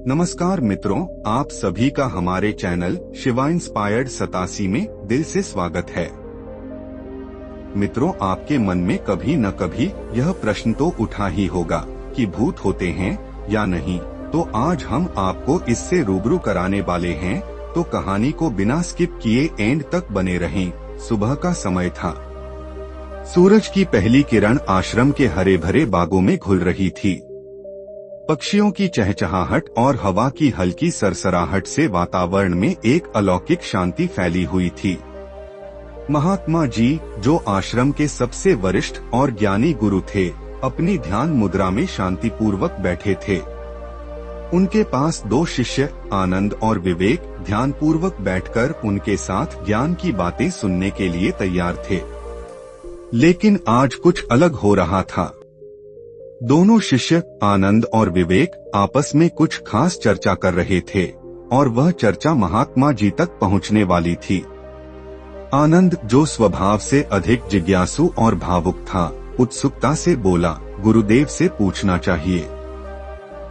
नमस्कार मित्रों, आप सभी का हमारे चैनल शिवा इंस्पायर्ड 87 में दिल से स्वागत है। मित्रों, आपके मन में कभी न कभी यह प्रश्न तो उठा ही होगा कि भूत होते हैं या नहीं। तो आज हम आपको इससे रूबरू कराने वाले हैं, तो कहानी को बिना स्किप किए एंड तक बने रहें। सुबह का समय था। सूरज की पहली किरण आश्रम के हरे भरे बागों में घुल रही थी। पक्षियों की चहचहाहट और हवा की हल्की सरसराहट से वातावरण में एक अलौकिक शांति फैली हुई थी। महात्मा जी, जो आश्रम के सबसे वरिष्ठ और ज्ञानी गुरु थे, अपनी ध्यान मुद्रा में शांतिपूर्वक बैठे थे। उनके पास दो शिष्य आनंद और विवेक ध्यानपूर्वक बैठकर उनके साथ ज्ञान की बातें सुनने के लिए तैयार थे। लेकिन आज कुछ अलग हो रहा था। दोनों शिष्य आनंद और विवेक आपस में कुछ खास चर्चा कर रहे थे और वह चर्चा महात्मा जी तक पहुंचने वाली थी। आनंद, जो स्वभाव से अधिक जिज्ञासु और भावुक था, उत्सुकता से बोला, गुरुदेव से पूछना चाहिए।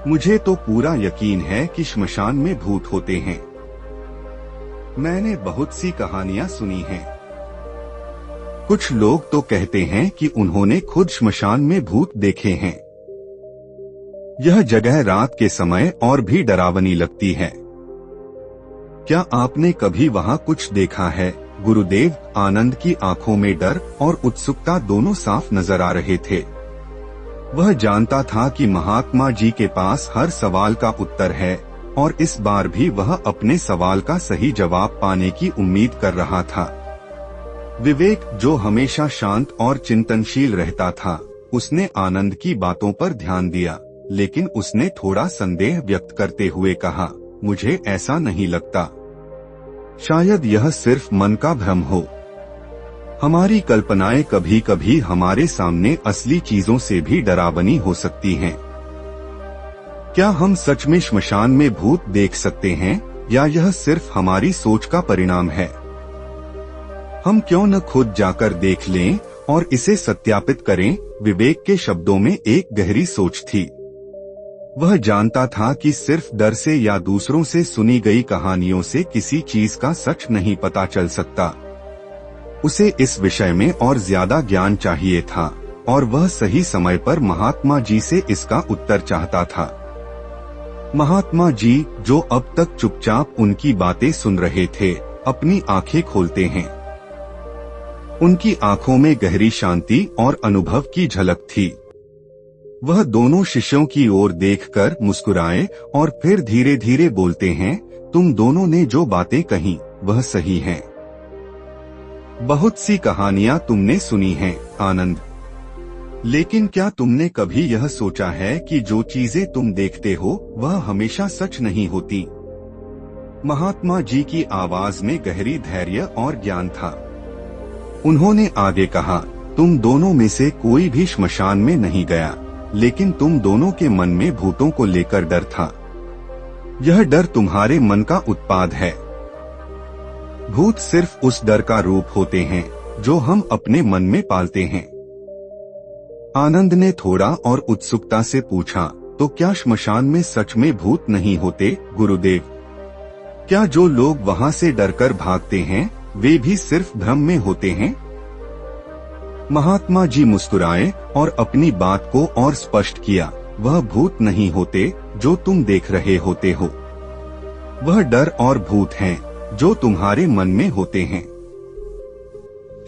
मुझे तो पूरा यकीन है कि श्मशान में भूत होते हैं। मैंने बहुत सी कहानियां सुनी हैं। कुछ लोग तो कहते हैं कि उन्होंने खुद श्मशान में भूत देखे हैं। यह जगह रात के समय और भी डरावनी लगती है। क्या आपने कभी वहां कुछ देखा है? गुरुदेव, आनंद की आंखों में डर और उत्सुकता दोनों साफ नजर आ रहे थे। वह जानता था कि महात्मा जी के पास हर सवाल का उत्तर है और इस बार भी वह अपने सवाल का सही जवाब पाने की उम्मीद कर रहा था। विवेक, जो हमेशा शांत और चिंतनशील रहता था, उसने आनंद की बातों पर ध्यान दिया, लेकिन उसने थोड़ा संदेह व्यक्त करते हुए कहा, मुझे ऐसा नहीं लगता। शायद यह सिर्फ मन का भ्रम हो। हमारी कल्पनाएं कभी कभी हमारे सामने असली चीजों से भी डरावनी हो सकती हैं। क्या हम सच में श्मशान में भूत देख सकते हैं या यह सिर्फ हमारी सोच का परिणाम है? हम क्यों न खुद जाकर देख लें और इसे सत्यापित करें। विवेक के शब्दों में एक गहरी सोच थी। वह जानता था कि सिर्फ डर से या दूसरों से सुनी गई कहानियों से किसी चीज का सच नहीं पता चल सकता। उसे इस विषय में और ज्यादा ज्ञान चाहिए था और वह सही समय पर महात्मा जी से इसका उत्तर चाहता था। महात्मा जी, जो अब तक चुपचाप उनकी बातें सुन रहे थे, अपनी आंखें खोलते हैं। उनकी आंखों में गहरी शांति और अनुभव की झलक थी। वह दोनों शिष्यों की ओर देखकर मुस्कुराए और फिर धीरे धीरे बोलते हैं, तुम दोनों ने जो बातें कही वह सही हैं। बहुत सी कहानियां तुमने सुनी हैं, आनंद, लेकिन क्या तुमने कभी यह सोचा है कि जो चीजें तुम देखते हो वह हमेशा सच नहीं होती? महात्मा जी की आवाज में गहरी धैर्य और ज्ञान था। उन्होंने आगे कहा, तुम दोनों में से कोई भी श्मशान में नहीं गया, लेकिन तुम दोनों के मन में भूतों को लेकर डर था। यह डर तुम्हारे मन का उत्पाद है। भूत सिर्फ उस डर का रूप होते हैं जो हम अपने मन में पालते हैं। आनंद ने थोड़ा और उत्सुकता से पूछा, तो क्या श्मशान में सच में भूत नहीं होते गुरुदेव? क्या जो लोग वहां से डरकर भागते हैं वे भी सिर्फ भ्रम में होते हैं? महात्मा जी मुस्कुराए और अपनी बात को और स्पष्ट किया, वह भूत नहीं होते जो तुम देख रहे होते हो। वह डर और भूत हैं जो तुम्हारे मन में होते हैं।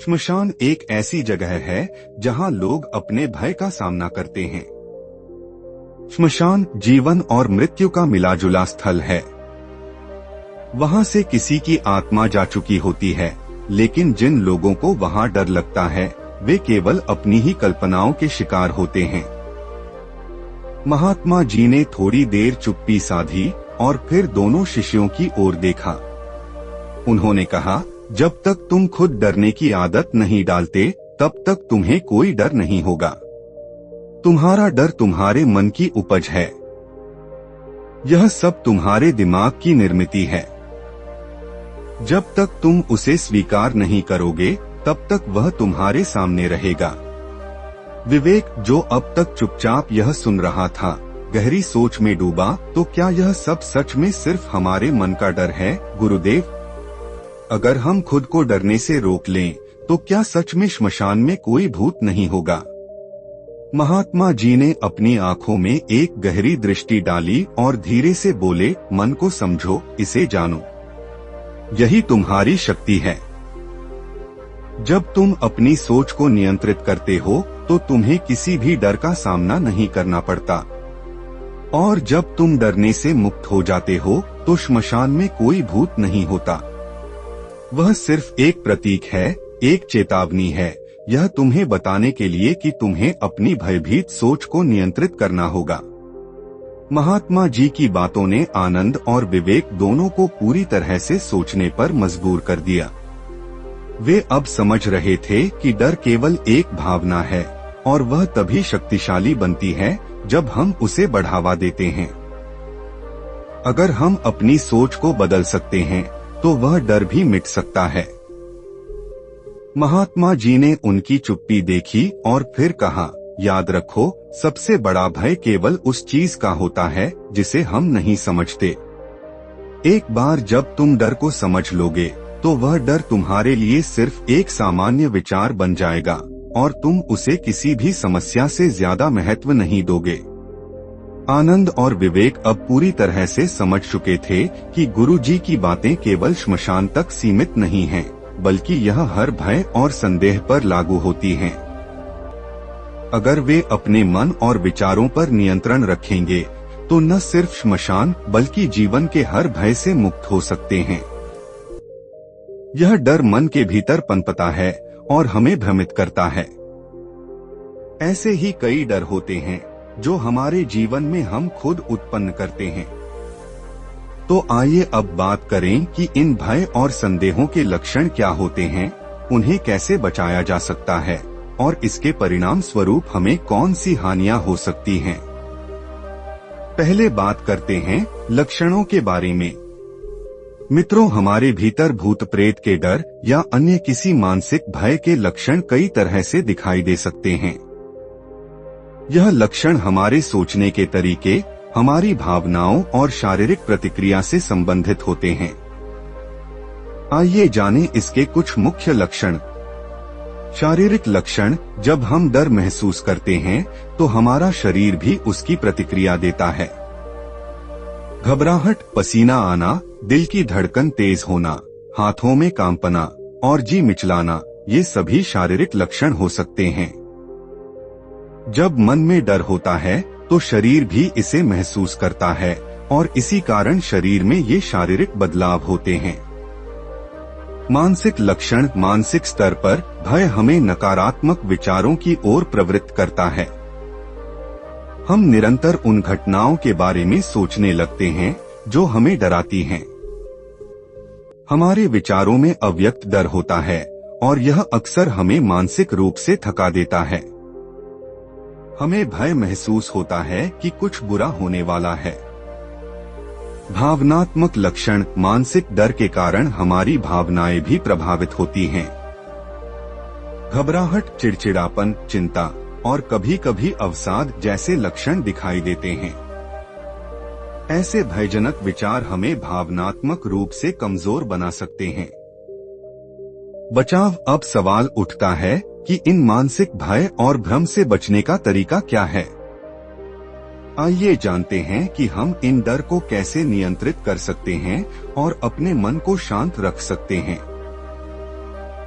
श्मशान एक ऐसी जगह है जहां लोग अपने भय का सामना करते हैं। श्मशान जीवन और मृत्यु का मिलाजुला स्थल है। वहां से किसी की आत्मा जा चुकी होती है, लेकिन जिन लोगों को वहां डर लगता है वे केवल अपनी ही कल्पनाओं के शिकार होते हैं। महात्मा जी ने थोड़ी देर चुप्पी साधी और फिर दोनों शिष्यों की ओर देखा। उन्होंने कहा, जब तक तुम खुद डरने की आदत नहीं डालते तब तक तुम्हें कोई डर नहीं होगा। तुम्हारा डर तुम्हारे मन की उपज है। यह सब तुम्हारे दिमाग की निर्मित है। जब तक तुम उसे स्वीकार नहीं करोगे तब तक वह तुम्हारे सामने रहेगा। विवेक, जो अब तक चुपचाप यह सुन रहा था, गहरी सोच में डूबा, तो क्या यह सब सच में सिर्फ हमारे मन का डर है गुरुदेव? अगर हम खुद को डरने से रोक लें, तो क्या सच में श्मशान में कोई भूत नहीं होगा? महात्मा जी ने अपनी आंखों में एक गहरी दृष्टि डाली और धीरे से बोले, मन को समझो, इसे जानो, यही तुम्हारी शक्ति है। जब तुम अपनी सोच को नियंत्रित करते हो तो तुम्हें किसी भी डर का सामना नहीं करना पड़ता, और जब तुम डरने से मुक्त हो जाते हो तो श्मशान में कोई भूत नहीं होता। वह सिर्फ एक प्रतीक है, एक चेतावनी है, यह तुम्हें बताने के लिए कि तुम्हें अपनी भयभीत सोच को नियंत्रित करना होगा। महात्मा जी की बातों ने आनंद और विवेक दोनों को पूरी तरह से सोचने पर मजबूर कर दिया। वे अब समझ रहे थे कि डर केवल एक भावना है और वह तभी शक्तिशाली बनती है जब हम उसे बढ़ावा देते हैं। अगर हम अपनी सोच को बदल सकते हैं तो वह डर भी मिट सकता है। महात्मा जी ने उनकी चुप्पी देखी और फिर कहा, याद रखो, सबसे बड़ा भय केवल उस चीज का होता है जिसे हम नहीं समझते। एक बार जब तुम डर को समझ लोगे तो वह डर तुम्हारे लिए सिर्फ एक सामान्य विचार बन जाएगा और तुम उसे किसी भी समस्या से ज्यादा महत्व नहीं दोगे। आनंद और विवेक अब पूरी तरह से समझ चुके थे कि गुरुजी की बातें केवल श्मशान तक सीमित नहीं हैं, बल्कि यह हर भय और संदेह पर लागू होती हैं। अगर वे अपने मन और विचारों पर नियंत्रण रखेंगे तो न सिर्फ श्मशान बल्कि जीवन के हर भय से मुक्त हो सकते हैं। यह डर मन के भीतर पनपता है और हमें भ्रमित करता है। ऐसे ही कई डर होते हैं जो हमारे जीवन में हम खुद उत्पन्न करते हैं। तो आइए अब बात करें कि इन भय और संदेहों के लक्षण क्या होते हैं, उन्हें कैसे बचाया जा सकता है और इसके परिणाम स्वरूप हमें कौन सी हानियां हो सकती हैं। पहले बात करते हैं लक्षणों के बारे में। मित्रों, हमारे भीतर भूत प्रेत के डर या अन्य किसी मानसिक भय के लक्षण कई तरह से दिखाई दे सकते हैं। यह लक्षण हमारे सोचने के तरीके, हमारी भावनाओं और शारीरिक प्रतिक्रिया से संबंधित होते हैं। आइए जानें इसके कुछ मुख्य लक्षण। शारीरिक लक्षण, जब हम डर महसूस करते हैं तो हमारा शरीर भी उसकी प्रतिक्रिया देता है। घबराहट, पसीना आना, दिल की धड़कन तेज होना, हाथों में कांपना और जी मिचलाना, ये सभी शारीरिक लक्षण हो सकते हैं। जब मन में डर होता है तो शरीर भी इसे महसूस करता है और इसी कारण शरीर में ये शारीरिक बदलाव होते हैं। मानसिक लक्षण, मानसिक स्तर पर भय हमें नकारात्मक विचारों की ओर प्रवृत्त करता है। हम निरंतर उन घटनाओं के बारे में सोचने लगते हैं जो हमें डराती हैं। हमारे विचारों में अव्यक्त डर होता है और यह अक्सर हमें मानसिक रूप से थका देता है। हमें भय महसूस होता है कि कुछ बुरा होने वाला है। भावनात्मक लक्षण, मानसिक डर के कारण हमारी भावनाएं भी प्रभावित होती हैं। घबराहट, चिड़चिड़ापन, चिंता और कभी कभी अवसाद जैसे लक्षण दिखाई देते हैं। ऐसे भयजनक विचार हमें भावनात्मक रूप से कमजोर बना सकते हैं। बचाव, अब सवाल उठता है कि इन मानसिक भय और भ्रम से बचने का तरीका क्या है। आइए जानते हैं कि हम इन डर को कैसे नियंत्रित कर सकते हैं और अपने मन को शांत रख सकते हैं।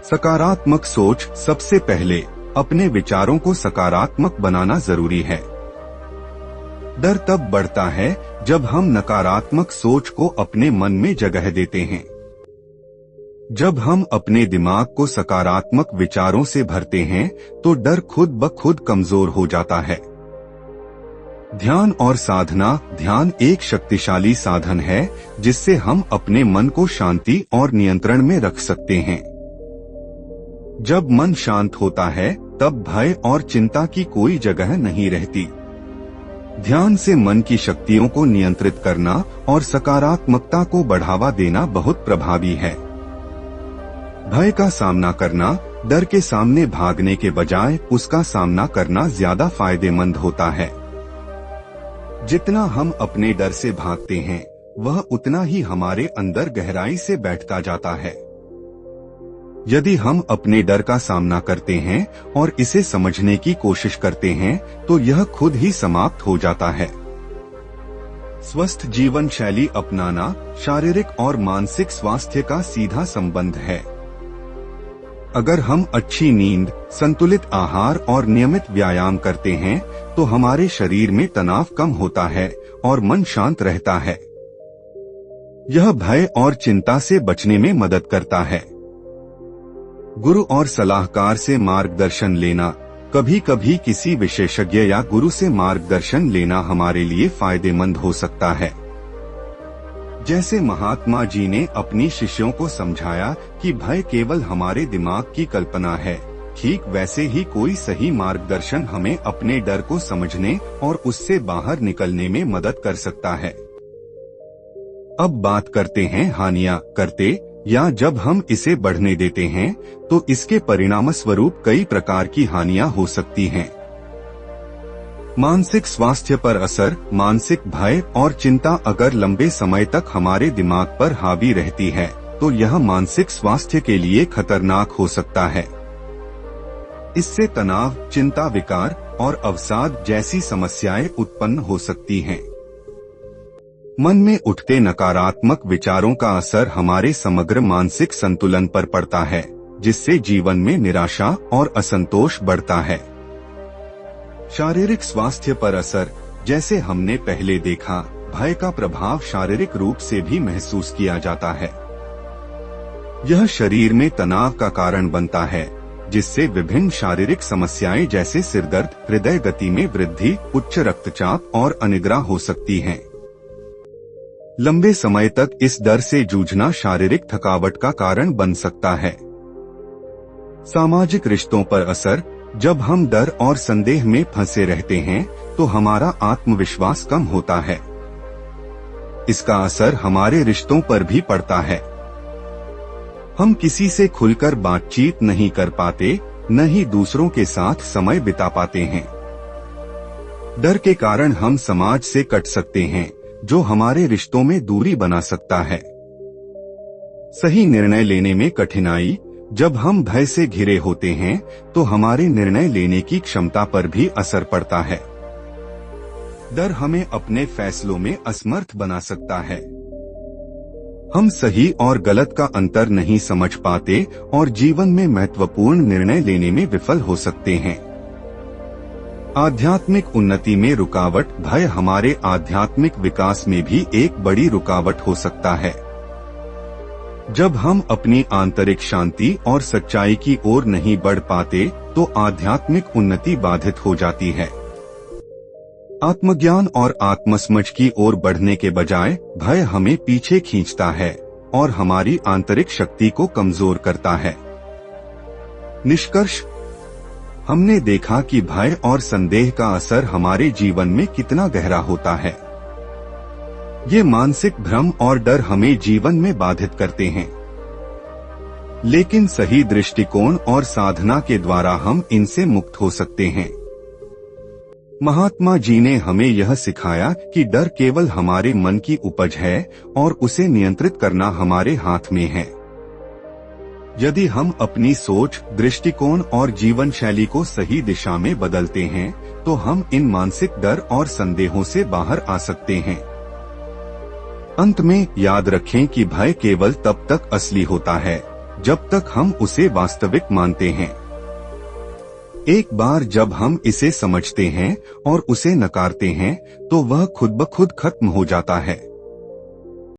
सकारात्मक सोच, सबसे पहले अपने विचारों को सकारात्मक बनाना जरूरी है। डर तब बढ़ता है जब हम नकारात्मक सोच को अपने मन में जगह देते हैं। जब हम अपने दिमाग को सकारात्मक विचारों से भरते हैं तो डर खुद ब खुद कमजोर हो जाता है। ध्यान और साधना, ध्यान एक शक्तिशाली साधन है जिससे हम अपने मन को शांति और नियंत्रण में रख सकते हैं। जब मन शांत होता है तब भय और चिंता की कोई जगह नहीं रहती। ध्यान से मन की शक्तियों को नियंत्रित करना और सकारात्मकता को बढ़ावा देना बहुत प्रभावी है। भय का सामना करना, डर के सामने भागने के बजाय उसका सामना करना ज्यादा फायदेमंद होता है। जितना हम अपने डर से भागते हैं, वह उतना ही हमारे अंदर गहराई से बैठता जाता है। यदि हम अपने डर का सामना करते हैं और इसे समझने की कोशिश करते हैं, तो यह खुद ही समाप्त हो जाता है। स्वस्थ जीवन शैली अपनाना शारीरिक और मानसिक स्वास्थ्य का सीधा संबंध है। अगर हम अच्छी नींद, संतुलित आहार और नियमित व्यायाम करते हैं, तो हमारे शरीर में तनाव कम होता है और मन शांत रहता है। यह भय और चिंता से बचने में मदद करता है। गुरु और सलाहकार से मार्गदर्शन लेना, कभी कभी किसी विशेषज्ञ या गुरु से मार्गदर्शन लेना हमारे लिए फायदेमंद हो सकता है। जैसे महात्मा जी ने अपनी शिष्यों को समझाया कि भय केवल हमारे दिमाग की कल्पना है, ठीक वैसे ही कोई सही मार्गदर्शन हमें अपने डर को समझने और उससे बाहर निकलने में मदद कर सकता है। अब बात करते हैं हानियां करते या जब हम इसे बढ़ने देते हैं, तो इसके परिणामस्वरूप कई प्रकार की हानियां हो सकती हैं। मानसिक स्वास्थ्य पर असर। मानसिक भय और चिंता अगर लंबे समय तक हमारे दिमाग पर हावी रहती है, तो यह मानसिक स्वास्थ्य के लिए खतरनाक हो सकता है। इससे तनाव, चिंता विकार और अवसाद जैसी समस्याएं उत्पन्न हो सकती हैं। मन में उठते नकारात्मक विचारों का असर हमारे समग्र मानसिक संतुलन पर पड़ता है, जिससे जीवन में निराशा और असंतोष बढ़ता है। शारीरिक स्वास्थ्य पर असर। जैसे हमने पहले देखा, भय का प्रभाव शारीरिक रूप से भी महसूस किया जाता है। यह शरीर में तनाव का कारण बनता है, जिससे विभिन्न शारीरिक समस्याएं जैसे सिरदर्द, हृदय गति में वृद्धि, उच्च रक्तचाप और अनिद्रा हो सकती हैं। लंबे समय तक इस डर से जूझना शारीरिक थकावट का कारण बन सकता है। सामाजिक रिश्तों पर असर। जब हम डर और संदेह में फंसे रहते हैं, तो हमारा आत्मविश्वास कम होता है। इसका असर हमारे रिश्तों पर भी पड़ता है। हम किसी से खुलकर बातचीत नहीं कर पाते, न ही दूसरों के साथ समय बिता पाते हैं। डर के कारण हम समाज से कट सकते हैं, जो हमारे रिश्तों में दूरी बना सकता है। सही निर्णय लेने में कठिनाई। जब हम भय से घिरे होते हैं, तो हमारे निर्णय लेने की क्षमता पर भी असर पड़ता है। डर हमें अपने फैसलों में असमर्थ बना सकता है। हम सही और गलत का अंतर नहीं समझ पाते और जीवन में महत्वपूर्ण निर्णय लेने में विफल हो सकते हैं। आध्यात्मिक उन्नति में रुकावट। भय हमारे आध्यात्मिक विकास में भी एक बड़ी रुकावट हो सकता है। जब हम अपनी आंतरिक शांति और सच्चाई की ओर नहीं बढ़ पाते, तो आध्यात्मिक उन्नति बाधित हो जाती है। आत्मज्ञान और आत्मसमझ की ओर बढ़ने के बजाय भय हमें पीछे खींचता है और हमारी आंतरिक शक्ति को कमजोर करता है। निष्कर्ष। हमने देखा कि भय और संदेह का असर हमारे जीवन में कितना गहरा होता है। ये मानसिक भ्रम और डर हमें जीवन में बाधित करते हैं, लेकिन सही दृष्टिकोण और साधना के द्वारा हम इनसे मुक्त हो सकते हैं। महात्मा जी ने हमें यह सिखाया कि डर केवल हमारे मन की उपज है और उसे नियंत्रित करना हमारे हाथ में है। यदि हम अपनी सोच, दृष्टिकोण और जीवन शैली को सही दिशा में बदलते हैं, तो हम इन मानसिक डर और संदेहों से बाहर आ सकते हैं। अंत में याद रखें कि भय केवल तब तक असली होता है, जब तक हम उसे वास्तविक मानते हैं। एक बार जब हम इसे समझते हैं और उसे नकारते हैं, तो वह खुद ब खुद खत्म हो जाता है।